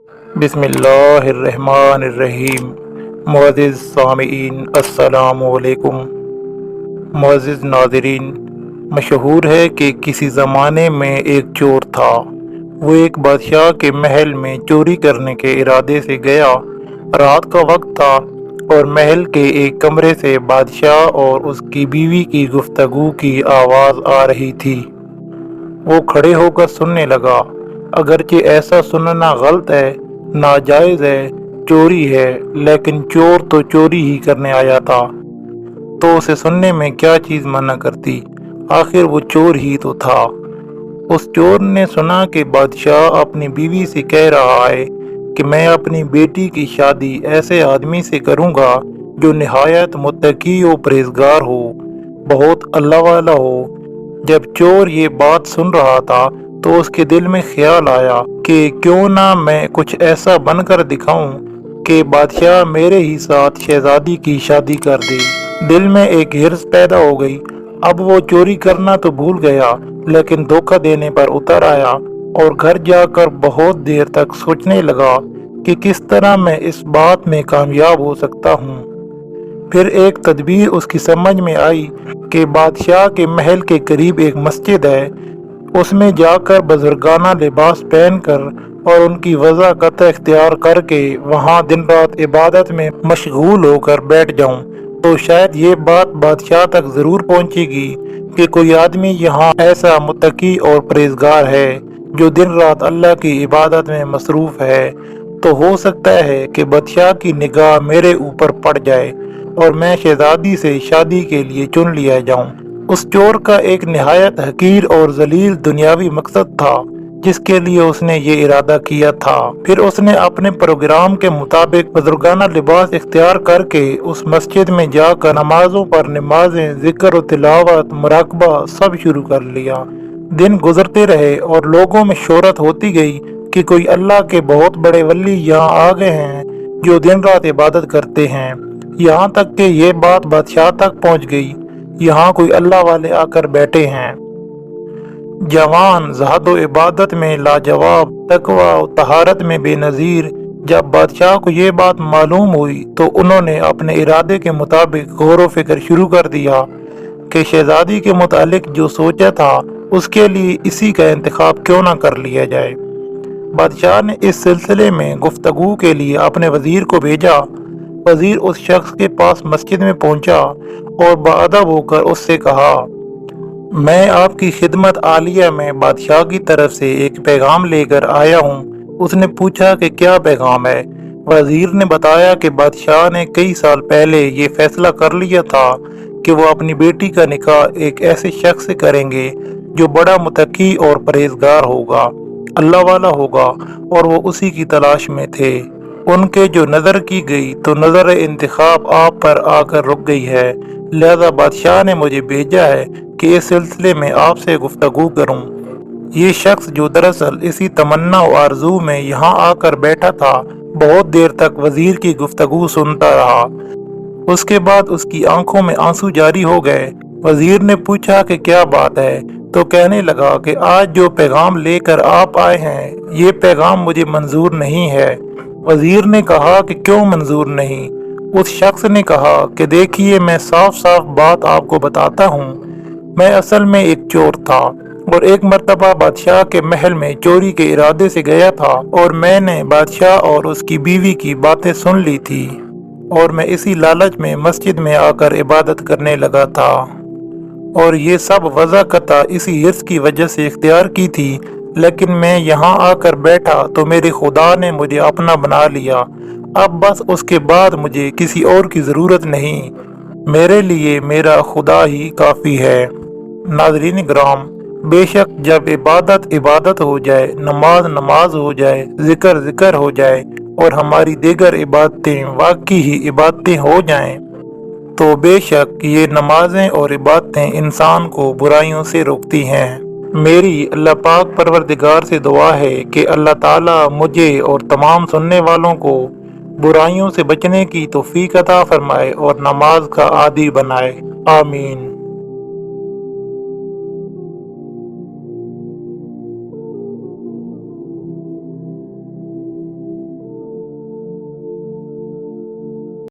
बिस्मिल्लाहिर्रहमानिर्रहीम। मुअज़्ज़िज़ सामिईन अस्सलामु अलैकुम। मुअज़्ज़िज़ नाज़रीन, मशहूर है कि किसी ज़माने में एक चोर था। वो एक बादशाह के महल में चोरी करने के इरादे से गया। रात का वक्त था और महल के एक कमरे से बादशाह और उसकी बीवी की गुफ्तगू की आवाज़ आ रही थी। वो खड़े होकर सुनने लगा। अगरचे ऐसा सुनना गलत है, नाजायज़ है, चोरी है, लेकिन चोर तो चोरी ही करने आया था, तो उसे सुनने में क्या चीज़ मना करती। आखिर वो चोर ही तो था। उस चोर ने सुना कि बादशाह अपनी बीवी से कह रहा है कि मैं अपनी बेटी की शादी ऐसे आदमी से करूँगा जो निहायत मुत्तकी और परहेज़गार हो, बहुत अल्लाह वाला हो। जब चोर ये बात सुन रहा था तो उसके दिल में ख्याल आया कि क्यों ना मैं कुछ ऐसा बनकर दिखाऊं कि बादशाह मेरे ही साथ शहजादी की शादी कर दे। दिल में एक हिर्स पैदा हो गई। अब वो चोरी करना तो भूल गया, लेकिन धोखा देने पर उतर आया और घर जाकर बहुत देर तक सोचने लगा कि किस तरह मैं इस बात में कामयाब हो सकता हूँ। फिर एक तदबीर उसकी समझ में आई कि बादशाह के महल के करीब एक मस्जिद है। उसमें जाकर बुजुर्गाना लिबास पहनकर और उनकी वज़ाकत इख्तियार करके वहाँ दिन रात इबादत में मशगूल होकर बैठ जाऊं, तो शायद ये बात बादशाह तक ज़रूर पहुंचेगी कि कोई आदमी यहाँ ऐसा मुत्तकी और परहेज़गार है जो दिन रात अल्लाह की इबादत में मसरूफ़ है। तो हो सकता है कि बादशाह की निगाह मेरे ऊपर पड़ जाए और मैं शहजादी से शादी के लिए चुन लिया जाऊं। उस चोर का एक निहायत हकीर और जलील दुनियावी मकसद था जिसके लिए उसने ये इरादा किया था। फिर उसने अपने प्रोग्राम के मुताबिक बुजुर्गाना लिबास इख्तियार करके उस मस्जिद में जाकर नमाजों पर नमाजें, जिक्र और तिलावत, मुराकबा सब शुरू कर लिया। दिन गुजरते रहे और लोगों में शोहरत होती गई कि कोई अल्लाह के बहुत बड़े वली यहाँ आ गए हैं जो दिन रात इबादत करते हैं। यहाँ तक कि ये बात बादशाह तक पहुँच गई, यहाँ कोई अल्लाह वाले आकर बैठे हैं। जवान ज़हद व इबादत में लाजवाब, तकवा और तहारत में बेनज़ीर। जब बादशाह को ये बात मालूम हुई तो उन्होंने अपने इरादे के मुताबिक गौर व फिक्र शुरू कर दिया कि शहजादी के मुतालिक जो सोचा था उसके लिए इसी का इंतखाब क्यों ना कर लिया जाए। बादशाह ने इस सिलसिले में गुफ्तगू के लिए अपने वज़ीर को भेजा। वज़ीर उस शख्स के पास मस्जिद में पहुंचा और बाअदब होकर उससे कहा, मैं आपकी खिदमत आलिया में बादशाह की तरफ से एक पैगाम लेकर आया हूँ। उसने पूछा कि क्या पैगाम है। वज़ीर ने बताया कि बादशाह ने कई साल पहले ये फैसला कर लिया था कि वो अपनी बेटी का निकाह एक ऐसे शख्स से करेंगे जो बड़ा मुत्तकी और परहेज़गार होगा, अल्लाह वाला होगा, और वो उसी की तलाश में थे। उनके जो नज़र की गई तो नज़र इंतखाब आप पर आकर रुक गई है, लिहाजा बादशाह ने मुझे भेजा है कि इस सिलसिले में आपसे गुफ्तगू करूं। ये शख्स जो दरअसल इसी तमन्ना और आरजू में यहाँ आकर बैठा था, बहुत देर तक वज़ीर की गुफ्तगू सुनता रहा। उसके बाद उसकी आंखों में आंसू जारी हो गए। वज़ीर ने पूछा कि क्या बात है, तो कहने लगा कि आज जो पैगाम लेकर आप आए हैं ये पैगाम मुझे मंजूर नहीं है। वज़ीर ने कहा कि क्यों मंजूर नहीं। उस शख्स ने कहा कि देखिए, मैं साफ साफ बात आपको बताता हूँ। मैं असल में एक चोर था और एक मर्तबा बादशाह के महल में चोरी के इरादे से गया था और मैंने बादशाह और उसकी बीवी की बातें सुन ली थी और मैं इसी लालच में मस्जिद में आकर इबादत करने लगा था, और ये सब वज़ाकता इसी हिर्स की वजह से इख्तियार की थी। लेकिन मैं यहाँ आकर बैठा तो मेरे खुदा ने मुझे अपना बना लिया। अब बस उसके बाद मुझे किसी और की ज़रूरत नहीं। मेरे लिए मेरा खुदा ही काफ़ी है। नाज़रीन इकराम, बेशक जब इबादत इबादत हो जाए, नमाज नमाज हो जाए, ज़िक्र ज़िक्र हो जाए और हमारी दीगर इबादतें वाकई ही इबादतें हो जाएं, तो बेशक ये नमाजें और इबादतें इंसान को बुराइयों से रोकती हैं। मेरी अल्लाह पाक परवरदिगार से दुआ है कि अल्लाह ताला मुझे और तमाम सुनने वालों को बुराइयों से बचने की तौफीक अता फरमाए और नमाज का आदी बनाए। आमीन।